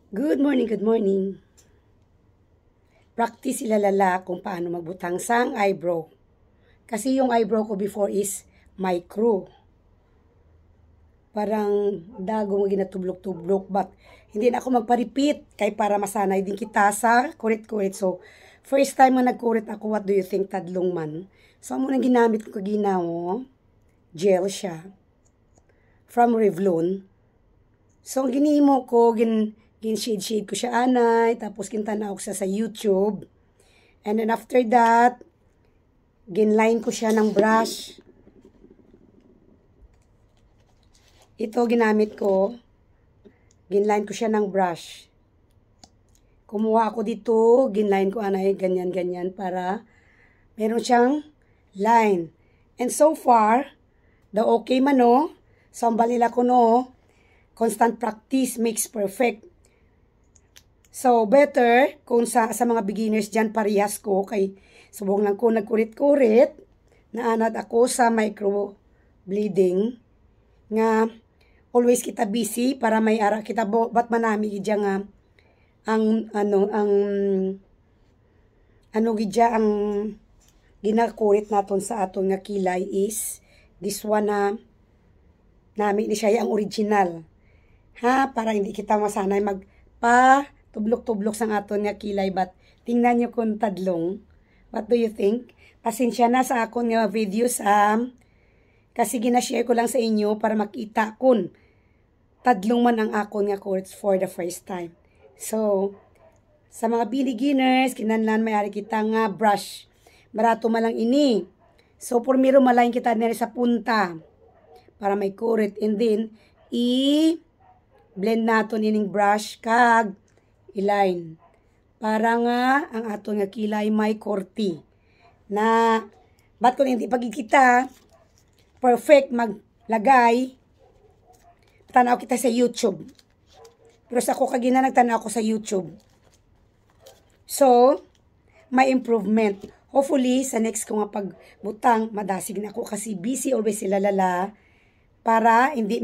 Good morning, good morning. Practice ilalala kung paano magbutang sang eyebrow. Kasi yung eyebrow ko before is micro. Parang dagong ginatublok-tublok, but hindi na ako magpa-repeat kay para masanay din kita sa kurit-kurit. So, first time na nagkurit ako, what do you think, tadlong man? So, amo nang ginamit ko kaginaw, gel siya from Revlon. So, ang ginimo ko, gin-shade-shade ko siya anay, tapos kintanaw ko sa YouTube. And then after that, ginline ko siya ng brush. Ito ginamit ko, ginline ko siya ng brush. Kumuha ako dito, ginline ko anay, ganyan-ganyan para meron siyang line. And so far, the okay man no, sambal nila ko no, constant practice makes perfect. So, better kung sa mga beginners dyan, parehas ko kay subong lang ko nagkurit-kurit, naanad ako sa micro bleeding, nga always kita busy para may ara kita bat manami gidya nga ang gidya ang ginakurit naton sa aton nga kilay is this one na nami ni siya ang original. Ha, para hindi kita masanay magpa tublok-tublok sang aton nga kilay, but tingnan nyo kung tadlong. What do you think? Pasensya na sa akon nga videos kasi gina-share ko lang sa inyo para makita kung tadlong man ang akon nga course for the first time. So, sa mga beginners, kinanlan mayari kita nga brush. Barato malang ini. So, purmiro malayin kita nere sa punta para may kurit. And then, i-blend naton ining brush kag i-line. Para nga ang ato nga kilay may korti. Na, ba't kung hindi pagkikita, perfect maglagay, tanaw kita sa YouTube. Pero sa ako kagina nagtanaw ko sa YouTube. So, may improvement. Hopefully, sa next ko nga pagbutang, madasig na ako kasi busy always sila lala para hindi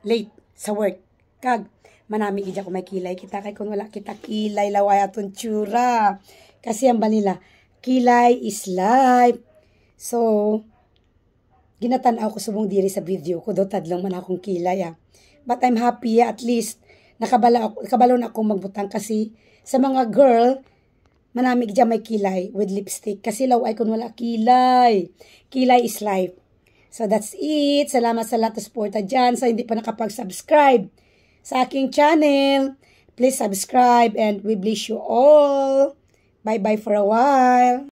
late sa work. Kag, manami gidya ko may kilay kita kay kung wala kita kilay laway aton tsura kasi ang banila kilay is life. So ginatan-aw ko subong diri sa video ko do tadlong man akong kilay but I'm happy at least nakabalon ako magbutang kasi sa mga girl manami gidya may kilay with lipstick kasi laway kun wala kilay is life. So that's it. Salamat sa lahat ng suporta dyan. Sa hindi pa nakapag-subscribe sa aking channel, please subscribe and we bless you all. Bye-bye for a while.